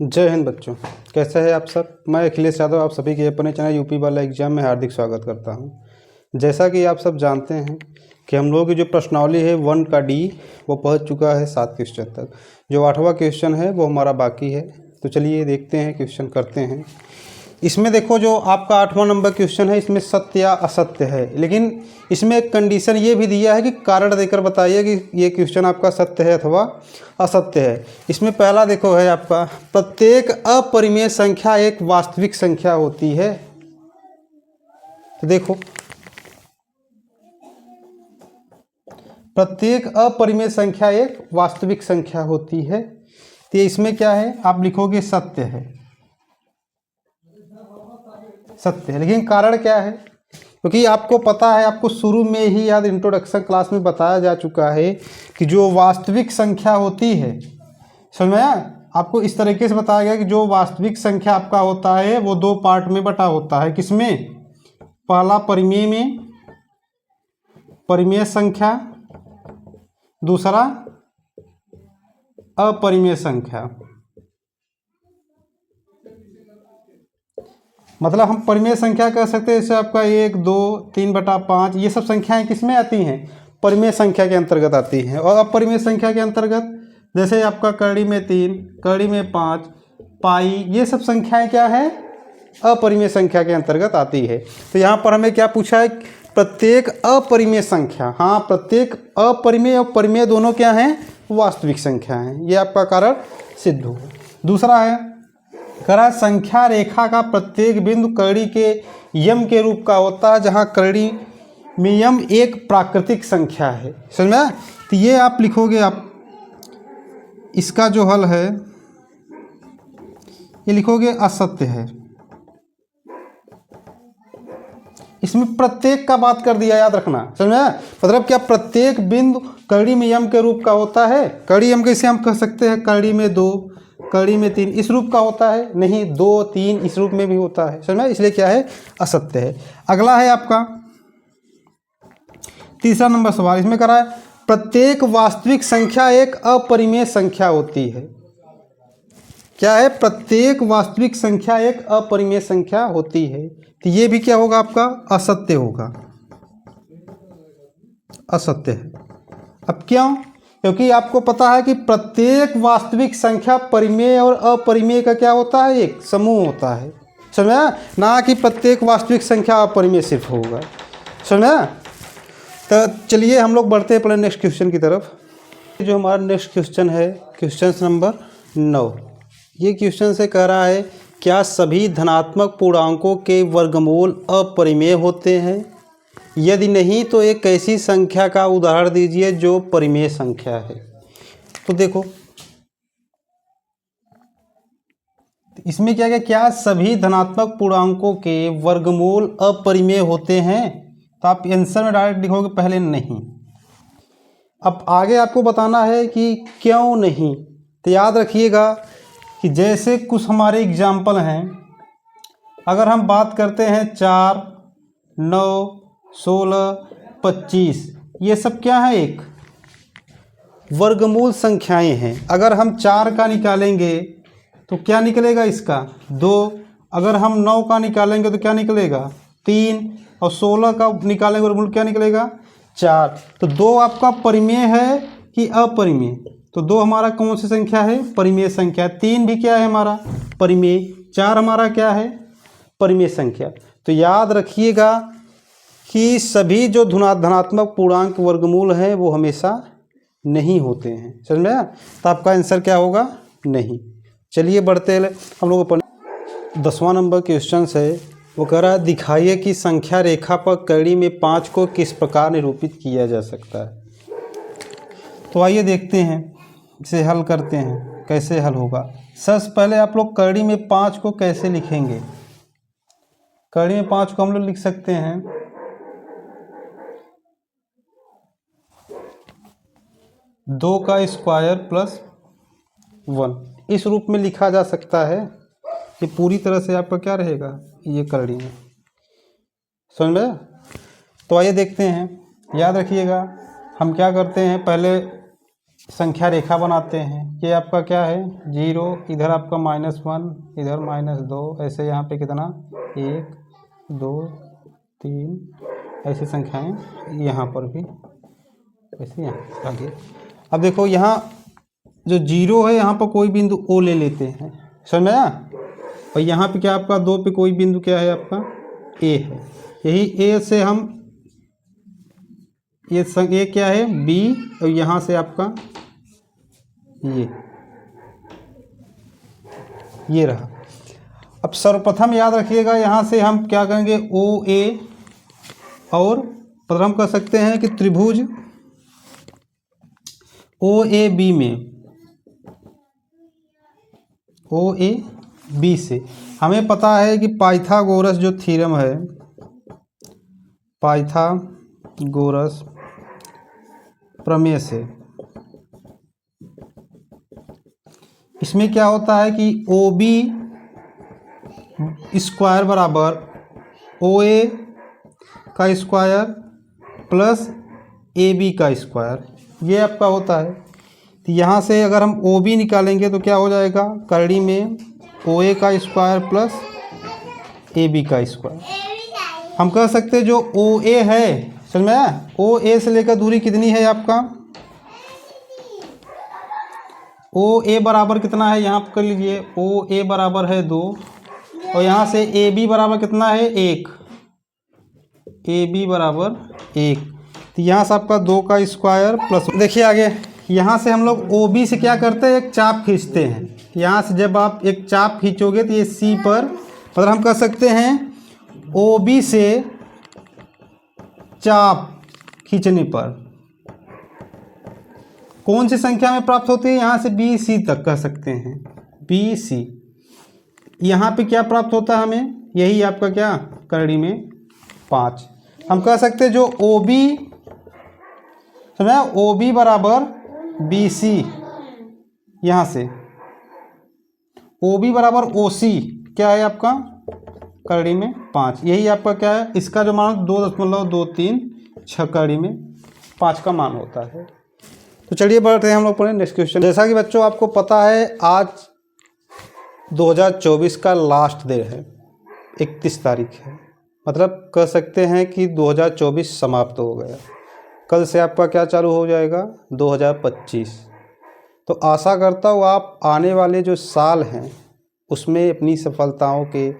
जय हिंद बच्चों, कैसे हैं आप सब। मैं अखिलेश यादव आप सभी के अपने चैनल यूपी वाला एग्जाम में हार्दिक स्वागत करता हूं। जैसा कि आप सब जानते हैं कि हम लोगों की जो प्रश्नावली है 1 का डी वो पहुंच चुका है 7 क्वेश्चन तक। जो 8वां क्वेश्चन है वो हमारा बाकी है। तो चलिए देखते हैं, क्वेश्चन करते हैं। इसमें देखो, जो आपका 8वां नंबर क्वेश्चन है इसमें सत्य या असत्य है, लेकिन इसमें एक कंडीशन ये भी दिया है कि कारण देकर बताइए कि ये क्वेश्चन आपका सत्य है अथवा असत्य है। इसमें पहला देखो है आपका, प्रत्येक अपरिमेय संख्या एक वास्तविक संख्या होती है। तो देखो, प्रत्येक अपरिमेय संख्या एक वास्तविक संख्या होती है। तो इसमें क्या है, आप लिखोगे सत्य है, सत्य है। लेकिन कारण क्या है, क्योंकि आपको पता है, आपको शुरू में ही याद इंट्रोडक्शन क्लास में बताया जा चुका है कि जो वास्तविक संख्या होती है, समझ में आया, आपको इस तरीके से बताया गया कि जो वास्तविक संख्या आपका होता है वो 2 पार्ट में बटा होता है। किसमें? पहला परिमेय में, परिमेय संख्या, दूसरा अपरिमेय संख्या। मतलब हम परिमेय संख्या कह सकते हैं, जैसे आपका 1, 2, 3/5 ये सब संख्याएं किसमें आती हैं? परिमेय संख्या के अंतर्गत आती हैं। और अपरिमेय संख्या के अंतर्गत जैसे आपका कड़ी में 3, कड़ी में 5, पाई, ये सब संख्याएं क्या है? अपरिमेय संख्या के अंतर्गत आती है। तो यहाँ पर हमें क्या पूछा है? प्रत्येक अपरिमेय संख्या, हाँ, प्रत्येक अपरिमेय और परिमेय दोनों क्या हैं? वास्तविक संख्या हैं। ये आपका कारण सिद्ध हो। दूसरा है, करा संख्या रेखा का प्रत्येक बिंदु कड़ी के यम के रूप का होता है, जहाँ कड़ी में यम एक प्राकृतिक संख्या है। समझ में? तो ये आप लिखोगे, आप इसका जो हल है ये लिखोगे असत्य है। इसमें प्रत्येक का बात कर दिया, याद रखना। समझ में? मतलब क्या, प्रत्येक बिंदु कड़ी में यम के रूप का होता है। कड़ी यम कैसे हम कह सकते हैं? कड़ी में 2, कड़ी में 3 इस रूप का होता है? नहीं, 2, 3 इस रूप में भी होता है। समझ में? इसलिए क्या है? असत्य है। अगला है आपका तीसरा नंबर सवाल, इसमें करा है प्रत्येक वास्तविक संख्या एक अपरिमेय संख्या होती है। क्या है? प्रत्येक वास्तविक संख्या एक अपरिमेय संख्या होती है। तो ये भी क्या होगा आपका? असत्य होगा, असत्य है। अब क्यों? क्योंकि आपको पता है कि प्रत्येक वास्तविक संख्या परिमेय और अपरिमेय का क्या होता है? एक समूह होता है। समझा ना? कि प्रत्येक वास्तविक संख्या अपरिमेय सिर्फ होगा। समझा? तो चलिए हम लोग बढ़ते हैं अपने नेक्स्ट क्वेश्चन की तरफ। जो हमारा नेक्स्ट क्वेश्चन है, क्वेश्चन नंबर 9। ये क्वेश्चन से कह रहा है, क्या सभी धनात्मक पूर्णांकों के वर्गमूल अपरिमेय होते हैं? यदि नहीं तो एक ऐसी संख्या का उदाहरण दीजिए जो परिमेय संख्या है। तो देखो, इसमें क्या क्या सभी धनात्मक पूर्णांकों के वर्गमूल अपरिमेय होते हैं? तो आप आंसर में डायरेक्ट लिखोगे पहले नहीं। अब आगे आपको बताना है कि क्यों नहीं। तो याद रखिएगा कि जैसे कुछ हमारे एग्जाम्पल हैं, अगर हम बात करते हैं 4, 9, 16, 25, ये सब क्या है? एक वर्गमूल संख्याएं हैं। अगर हम 4 का निकालेंगे तो क्या निकलेगा? इसका 2। अगर हम 9 का निकालेंगे तो क्या निकलेगा? 3। और 16 का निकालेंगे वर्गमूल क्या निकलेगा? 4। तो 2 आपका परिमेय है कि अपरिमेय? तो 2 हमारा कौन सी संख्या है? परिमेय संख्या। 3 भी क्या है हमारा? परिमेय। 4 हमारा क्या है? परिमेय संख्या। तो याद रखिएगा कि सभी जो धनात्मक पूर्णांक वर्गमूल हैं वो हमेशा नहीं होते हैं। समझ में आया? तो आपका आंसर क्या होगा? नहीं। चलिए बढ़ते हैं हम लोग अपन 10वां नंबर क्वेश्चन है। वो कह रहा है, दिखाइए कि संख्या रेखा पर कड़ी में 5 को किस प्रकार निरूपित किया जा सकता है। तो आइए देखते हैं, इसे हल करते हैं। कैसे हल होगा? सबसे पहले आप लोग कड़ी में 5 को कैसे लिखेंगे? कड़ी में 5 को हम लोग लिख सकते हैं 2 का स्क्वायर प्लस 1। इस रूप में लिखा जा सकता है। ये पूरी तरह से आपका क्या रहेगा? ये कड़ी में। समझ में? तो आइए देखते हैं। याद रखिएगा, हम क्या करते हैं, पहले संख्या रेखा बनाते हैं। ये आपका क्या है 0, इधर आपका -1, इधर -2, ऐसे यहाँ पे कितना 1 2 3 ऐसी संख्याएं यहाँ पर भी ऐसे यहाँ आगे। अब देखो यहाँ जो 0 है यहाँ पर कोई बिंदु O ले लेते हैं, समझ में आया। और यहाँ पे क्या आपका 2 पे कोई बिंदु क्या है आपका A है। यही A से हम ये क्या है B, और यहाँ से आपका ये रहा। अब सर्वप्रथम याद रखिएगा यहाँ से हम क्या करेंगे OA, और प्रथम कर सकते हैं कि त्रिभुज OAB में OAB से हमें पता है कि पाइथागोरस जो थ्योरम है, पाइथागोरस प्रमेय से इसमें क्या होता है कि OB स्क्वायर बराबर OA का स्क्वायर प्लस AB का स्क्वायर, ये आपका होता है। तो यहाँ से अगर हम OB निकालेंगे तो क्या हो जाएगा, करड़ी में OA का स्क्वायर प्लस AB का स्क्वायर। हम कह सकते हैं जो OA है, समझ में आया, OA से लेकर दूरी कितनी है आपका, OA बराबर कितना है, यहाँ पर कर लीजिए OA बराबर है 2, और यहाँ से AB बराबर कितना है 1, AB बराबर 1। तो यहाँ से आपका 2 का स्क्वायर प्लस, देखिए आगे यहाँ से हम लोग OB से क्या करते हैं, एक चाप खींचते हैं। यहाँ से जब आप एक चाप खींचोगे तो ये C पर, मतलब हम कह सकते हैं OB से चाप खींचने पर कौन सी संख्या में प्राप्त होती है, यहाँ से BC तक कह सकते हैं BC। यहाँ पे क्या प्राप्त होता है हमें, यही आपका क्या करड़ी में 5। हम कह सकते हैं जो OB, समझा, OB बराबर BC, यहाँ से OB बराबर OC क्या है आपका करड़ी में 5, यही आपका क्या है, इसका जो मान 2.236 करड़ी में 5 का मान होता है। तो चलिए बढ़ते हैं हम लोग पढ़ें नेक्स्ट क्वेश्चन। जैसा कि बच्चों आपको पता है आज 2024 का लास्ट डे है, 31 तारीख है, मतलब कह सकते हैं कि 2024 समाप्त हो गया। कल से आपका क्या चालू हो जाएगा 2025। तो आशा करता हूँ आप आने वाले जो साल हैं उसमें अपनी सफलताओं के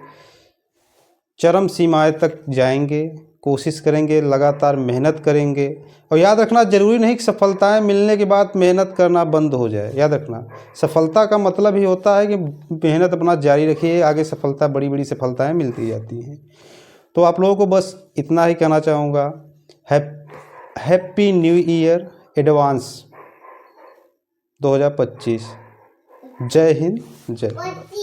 चरम सीमाएं तक जाएंगे, कोशिश करेंगे, लगातार मेहनत करेंगे। और याद रखना ज़रूरी नहीं कि सफलताएं मिलने के बाद मेहनत करना बंद हो जाए। याद रखना सफलता का मतलब ही होता है कि मेहनत अपना जारी रखिए, आगे सफलता, बड़ी बड़ी सफलताएं मिलती जाती हैं। तो आप लोगों को बस इतना ही कहना चाहूँगा, हैप्पी न्यू ईयर एडवांस 2025। जय हिंद, जय भारत।